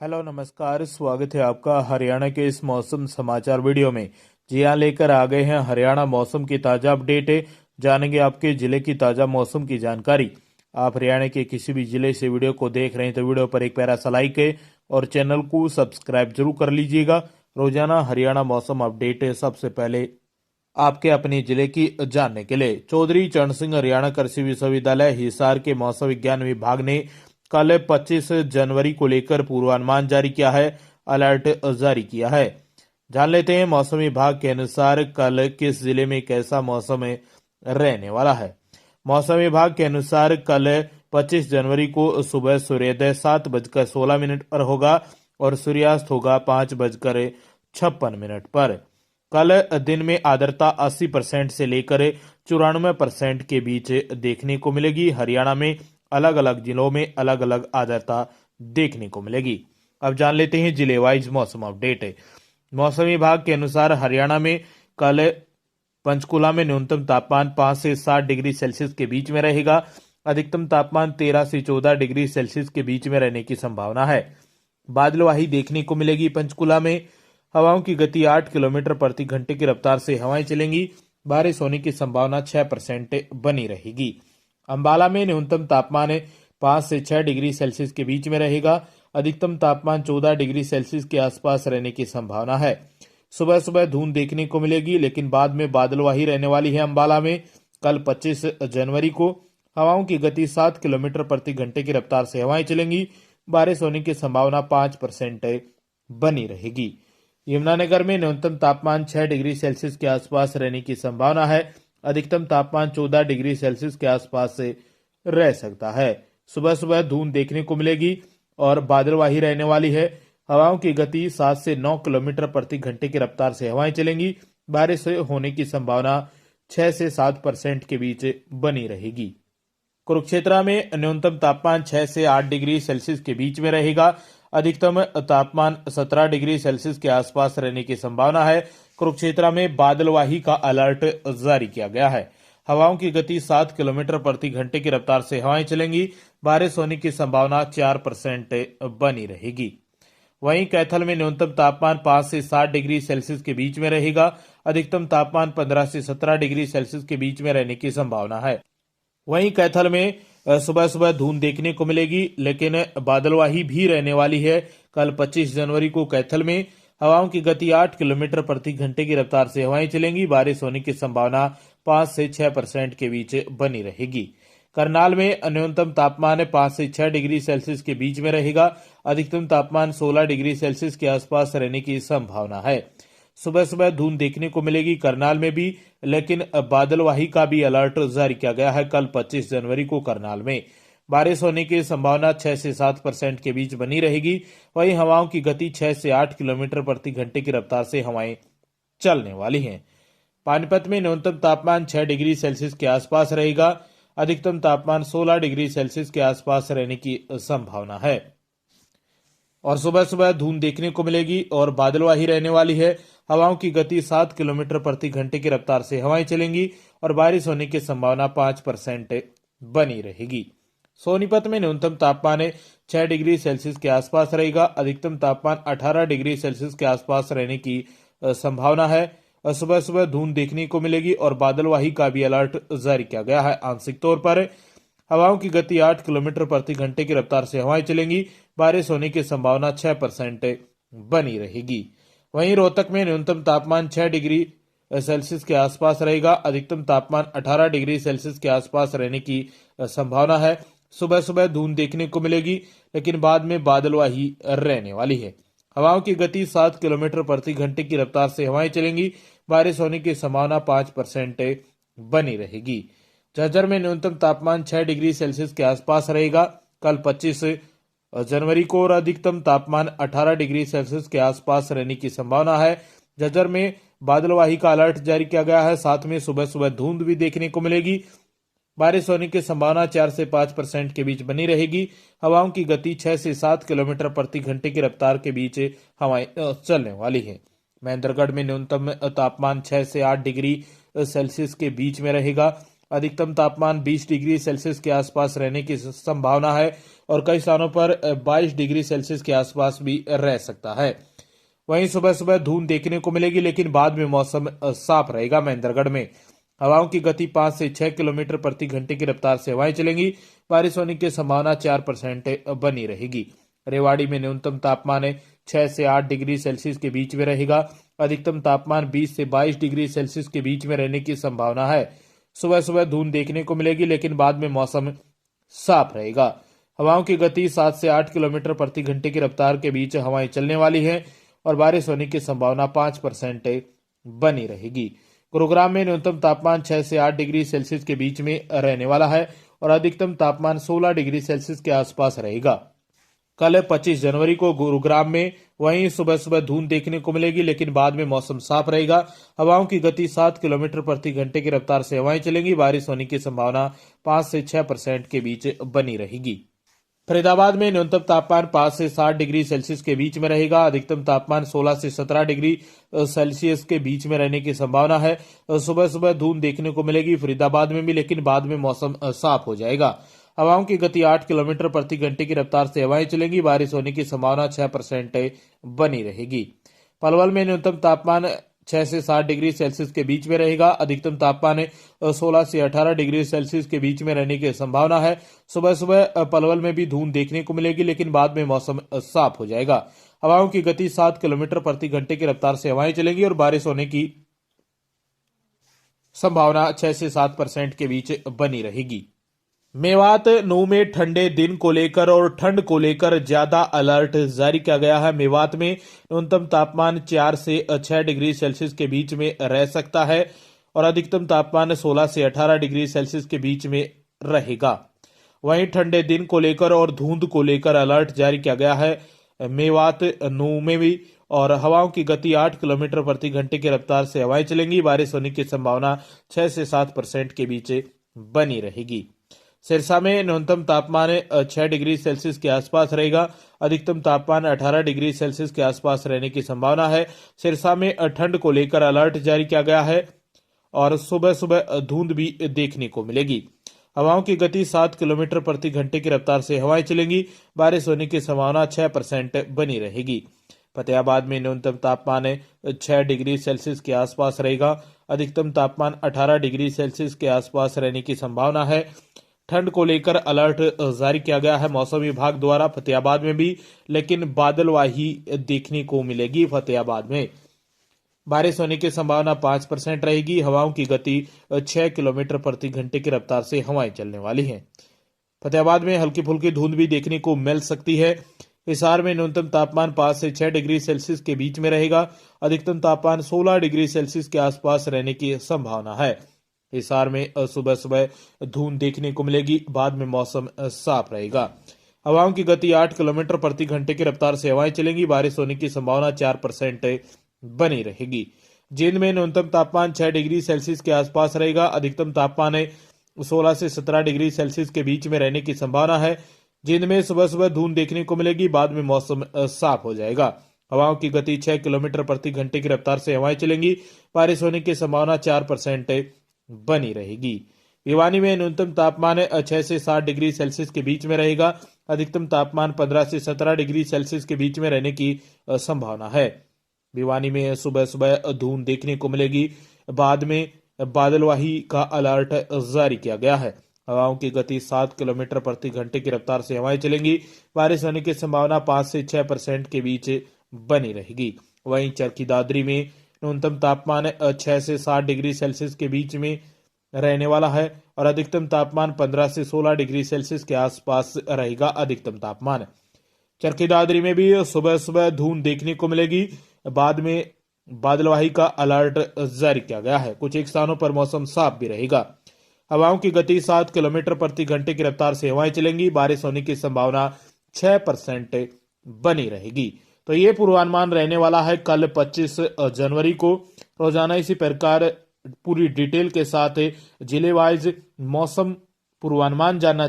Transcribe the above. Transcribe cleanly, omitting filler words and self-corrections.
Hello नमस्कार, स्वागत है आपका हरियाणा के इस मौसम समाचार वीडियो में। जी हाँ, लेकर आ गए हैं हरियाणा मौसम की ताज़ा अपडेट है। जानेंगे आपके जिले की ताज़ा मौसम की जानकारी। आप हरियाणा के किसी भी जिले से वीडियो को देख रहे हैं तो वीडियो पर एक प्यारा सा लाइक है और चैनल को सब्सक्राइब जरूर कर लीजिएगा। रोजाना हरियाणा मौसम अपडेट है सबसे पहले आपके अपने जिले की जानने के लिए। चौधरी चरण सिंह हरियाणा कृषि विश्वविद्यालय हिसार के मौसम विज्ञान विभाग ने कल 25 जनवरी को लेकर पूर्वानुमान जारी किया है, अलर्ट जारी किया है। जान लेते हैं मौसम विभाग के अनुसार कल किस जिले में कैसा मौसम रहने वाला है। मौसम विभाग के अनुसार कल 25 जनवरी को सुबह सूर्योदय 7:16 पर होगा और सूर्यास्त होगा 5:56 पर। कल दिन में आर्द्रता 80% से लेकर 94% के बीच देखने को मिलेगी। हरियाणा में अलग अलग जिलों में अलग अलग आर्द्रता देखने को मिलेगी। अब जान लेते हैं जिले वाइज मौसम अपडेट है। मौसम विभाग के अनुसार हरियाणा में कल पंचकुला में न्यूनतम तापमान 5 से 7 डिग्री सेल्सियस के बीच में रहेगा। अधिकतम तापमान 13 से 14 डिग्री सेल्सियस के बीच में रहने की संभावना है। बादलवाही देखने को मिलेगी। पंचकुला में हवाओं की गति 8 किलोमीटर प्रति घंटे की रफ्तार से हवाएं चलेंगी। बारिश होने की संभावना 6% बनी रहेगी। अंबाला में न्यूनतम तापमान 5 से 6 डिग्री सेल्सियस के बीच में रहेगा। अधिकतम तापमान 14 डिग्री सेल्सियस के आसपास रहने की संभावना है। सुबह सुबह धूंध देखने को मिलेगी, लेकिन बाद में बादलवाही रहने वाली है। अंबाला में कल 25 जनवरी को हवाओं की गति 7 किलोमीटर प्रति घंटे की रफ्तार से हवाएं चलेंगी। बारिश होने की संभावना 5% बनी रहेगी। यमुनानगर में न्यूनतम तापमान 6 डिग्री सेल्सियस के आसपास रहने की संभावना है। अधिकतम तापमान 14 डिग्री सेल्सियस के आसपास से रह सकता है। सुबह सुबह धूंध देखने को मिलेगी और बादलवाही रहने वाली है। हवाओं की गति 7 से 9 किलोमीटर प्रति घंटे की रफ्तार से हवाएं चलेंगी। बारिश होने की संभावना 6 से 7% के बीच बनी रहेगी। कुरुक्षेत्र में न्यूनतम तापमान 6 से 8 डिग्री सेल्सियस के बीच में रहेगा। अधिकतम तापमान 17 डिग्री सेल्सियस के आसपास रहने की संभावना है। कुरुक्षेत्र में बादलवाही का अलर्ट जारी किया गया है। हवाओं की गति 7 किलोमीटर प्रति घंटे की रफ्तार से हवाएं चलेंगी। बारिश होने की संभावना 4% बनी रहेगी। वहीं कैथल में न्यूनतम तापमान 5 से 7 डिग्री सेल्सियस के बीच में रहेगा। अधिकतम तापमान 15 से 17 डिग्री सेल्सियस के बीच में रहने की संभावना है। वहीं कैथल में सुबह सुबह धूंध देखने को मिलेगी, लेकिन बादलवाही भी रहने वाली है। कल 25 जनवरी को कैथल में हवाओं की गति 8 किलोमीटर प्रति घंटे की रफ्तार से हवाएं चलेंगी। बारिश होने की संभावना 5 से 6% के बीच बनी रहेगी। करनाल में न्यूनतम तापमान 5 से 6 डिग्री सेल्सियस के बीच में रहेगा। अधिकतम तापमान 16 डिग्री सेल्सियस के आसपास रहने की संभावना है। सुबह सुबह धूंध देखने को मिलेगी करनाल में भी, लेकिन बादलवाही का भी अलर्ट जारी किया गया है। कल 25 जनवरी को करनाल में बारिश होने की संभावना 6 से 7% के बीच बनी रहेगी। वहीं हवाओं की गति 6 से 8 किलोमीटर प्रति घंटे की रफ्तार से हवाएं चलने वाली हैं। पानीपत में न्यूनतम तापमान 6 डिग्री सेल्सियस के आसपास रहेगा। अधिकतम तापमान 16 डिग्री सेल्सियस के आसपास रहने की संभावना है और सुबह सुबह धूंध देखने को मिलेगी और बादलवाही रहने वाली है। हवाओं की गति 7 किलोमीटर प्रति घंटे की रफ्तार से हवाएं चलेंगी और बारिश होने की संभावना 5% बनी रहेगी। सोनीपत में न्यूनतम तापमान 6 डिग्री सेल्सियस के आसपास रहेगा। अधिकतम तापमान 18 डिग्री सेल्सियस के आसपास रहने की संभावना है और सुबह सुबह धूंध देखने को मिलेगी और बादलवाही का भी अलर्ट जारी किया गया है। आंशिक तौर पर हवाओं की गति 8 किलोमीटर प्रति घंटे की रफ्तार से हवाएं चलेंगी। बारिश होने की संभावना 6% बनी रहेगी। वहीं रोहतक में न्यूनतम तापमान 6 डिग्री सेल्सियस के आसपास रहेगा। अधिकतम तापमान 18 डिग्री सेल्सियस के आसपास रहने की संभावना है। सुबह सुबह धूंध देखने को मिलेगी, लेकिन बाद में बादलवाही रहने वाली है। हवाओं की गति 7 किलोमीटर प्रति घंटे की रफ्तार से हवाएं चलेंगी। बारिश होने की संभावना 5% बनी रहेगी। झज्जर में न्यूनतम तापमान 6 डिग्री सेल्सियस के आसपास रहेगा। कल 25 जनवरी को और अधिकतम तापमान 18 डिग्री सेल्सियस के आसपास रहने की संभावना है। झज्जर में बादलवाही का अलर्ट जारी किया गया है। साथ में सुबह सुबह धुंध भी देखने को मिलेगी। बारिश होने की संभावना 4 से 5% के बीच बनी रहेगी। हवाओं की गति 6 से 7 किलोमीटर प्रति घंटे की रफ्तार के बीच हवाएं चलने वाली है। महेंद्रगढ़ में न्यूनतम तापमान 6 से 8 डिग्री सेल्सियस के बीच में रहेगा। अधिकतम तापमान 20 डिग्री सेल्सियस के आसपास रहने की संभावना है और कई स्थानों पर 22 डिग्री सेल्सियस के आसपास भी रह सकता है। वहीं सुबह सुबह धूंध देखने को मिलेगी, लेकिन बाद में मौसम साफ रहेगा। महेंद्रगढ़ में हवाओं की गति 5 से 6 किलोमीटर प्रति घंटे की रफ्तार से हवाएं चलेंगी। बारिश होने की संभावना 4% बनी रहेगी। रेवाड़ी में न्यूनतम तापमान 6 से 8 डिग्री सेल्सियस के बीच में रहेगा। अधिकतम तापमान 20 से 22 डिग्री सेल्सियस के बीच में रहने की संभावना है। सुबह सुबह धूंध देखने को मिलेगी, लेकिन बाद में मौसम साफ रहेगा। हवाओं की गति 7 से 8 किलोमीटर प्रति घंटे की रफ्तार के बीच हवाएं चलने वाली हैं और बारिश होने की संभावना 5% बनी रहेगी। गुरुग्राम में न्यूनतम तापमान 6 से 8 डिग्री सेल्सियस के बीच में रहने वाला है और अधिकतम तापमान 16 डिग्री सेल्सियस के आसपास रहेगा। कल 25 जनवरी को गुरुग्राम में वहीं सुबह सुबह धूंध देखने को मिलेगी, लेकिन बाद में मौसम साफ रहेगा। हवाओं की गति 7 किलोमीटर प्रति घंटे की रफ्तार से हवाएं चलेंगी। बारिश होने की संभावना 5 से 6% के बीच बनी रहेगी। फरीदाबाद में न्यूनतम तापमान 5 से 7 डिग्री सेल्सियस के बीच में रहेगा। अधिकतम तापमान 16 से 17 डिग्री सेल्सियस के बीच में रहने की संभावना है। सुबह सुबह धूंध देखने को मिलेगी फरीदाबाद में भी, लेकिन बाद में मौसम साफ हो जाएगा। हवाओं की गति 8 किलोमीटर प्रति घंटे की रफ्तार से हवाएं चलेंगी। बारिश होने की संभावना 6% बनी रहेगी। पलवल में न्यूनतम तापमान 6 से 7 डिग्री सेल्सियस के बीच में रहेगा। अधिकतम तापमान 16 से 18 डिग्री सेल्सियस के बीच में रहने की संभावना है। सुबह सुबह पलवल में भी धूंध देखने को मिलेगी, लेकिन बाद में मौसम साफ हो जाएगा। हवाओं की गति 7 किलोमीटर प्रति घंटे की रफ्तार से हवाएं चलेंगी और बारिश होने की संभावना 6 से 7% के बीच बनी रहेगी। मेवात नू में ठंडे दिन को लेकर और ठंड को लेकर ज्यादा अलर्ट जारी किया गया है। मेवात में न्यूनतम तापमान 4 से 6 डिग्री सेल्सियस के बीच में रह सकता है और अधिकतम तापमान 16 से 18 डिग्री सेल्सियस के बीच में रहेगा। वहीं ठंडे दिन को लेकर और धुंध को लेकर अलर्ट जारी किया गया है मेवात नू में भी, और हवाओं की गति 8 किलोमीटर प्रति घंटे की रफ्तार से हवाएं चलेंगी। बारिश होने की संभावना 6 से 7% के बीच बनी रहेगी। सिरसा में न्यूनतम तापमान 6 डिग्री सेल्सियस के आसपास रहेगा। अधिकतम तापमान 18 डिग्री सेल्सियस के आसपास रहने की संभावना है। सिरसा में ठंड को लेकर अलर्ट जारी किया गया है और सुबह सुबह धुंध भी देखने को मिलेगी। हवाओं की गति 7 किलोमीटर प्रति घंटे की रफ्तार से हवाएं चलेंगी। बारिश होने की संभावना 6% बनी रहेगी। फतेहाबाद में न्यूनतम तापमान 6 डिग्री सेल्सियस के आसपास रहेगा। अधिकतम तापमान 18 डिग्री सेल्सियस के आसपास रहने की संभावना है। ठंड को लेकर अलर्ट जारी किया गया है मौसम विभाग द्वारा फतेहाबाद में भी, लेकिन बादलवाही देखने को मिलेगी। फतेहाबाद में बारिश होने की संभावना 5% रहेगी। हवाओं की गति 6 किलोमीटर प्रति घंटे की रफ्तार से हवाएं चलने वाली हैं। फतेहाबाद में हल्की फुल्की धुंध भी देखने को मिल सकती है। हिसार में न्यूनतम तापमान 5 से 6 डिग्री सेल्सियस के बीच में रहेगा। अधिकतम तापमान 16 डिग्री सेल्सियस के आसपास रहने की संभावना है। हिसार में सुबह सुबह धुंध देखने को मिलेगी, बाद में मौसम साफ रहेगा। हवाओं की गति 8 किलोमीटर प्रति घंटे की रफ्तार से हवाएं चलेंगी। बारिश होने की संभावना 4% बनी रहेगी। जींद में न्यूनतम तापमान 6 डिग्री सेल्सियस के आसपास रहेगा। अधिकतम तापमान 16 से 17 डिग्री सेल्सियस के बीच में रहने की संभावना है। जींद में सुबह सुबह धुंध देखने को मिलेगी, बाद में मौसम साफ हो जाएगा। हवाओं की गति 6 किलोमीटर प्रति घंटे की रफ्तार से हवाएं चलेंगी। बारिश होने की संभावना 4% बनी रहेगी। भिवानी में न्यूनतम तापमान 6 से 7 डिग्री सेल्सियस के बीच में रहेगा। अधिकतम तापमान 15 से 17 डिग्री सेल्सियस के बीच में रहने की संभावना है। भिवानी में सुबह सुबह धुंध देखने को मिलेगी, बाद में बादलवाही का अलर्ट जारी किया गया है। हवाओं की गति 7 किलोमीटर प्रति घंटे की रफ्तार से हवाएं चलेंगी। बारिश होने की संभावना 5 से 6% के बीच बनी रहेगी। वहीं चरखी दादरी में न्यूनतम तापमान 6 से 7 डिग्री सेल्सियस के बीच में रहने वाला है और अधिकतम तापमान 15 से 16 डिग्री सेल्सियस के आसपास रहेगा। अधिकतम तापमान चरखी दादरी में भी सुबह सुबह धुंध देखने को मिलेगी, बाद में बादलवाही का अलर्ट जारी किया गया है। कुछ एक स्थानों पर मौसम साफ भी रहेगा। हवाओं की गति 7 किलोमीटर प्रति घंटे की रफ्तार से हवाएं चलेंगी। बारिश होने की संभावना 6% बनी रहेगी। तो ये पूर्वानुमान रहने वाला है कल 25 जनवरी को। रोजाना इसी प्रकार पूरी डिटेल के साथ जिले वाइज मौसम पूर्वानुमान जानना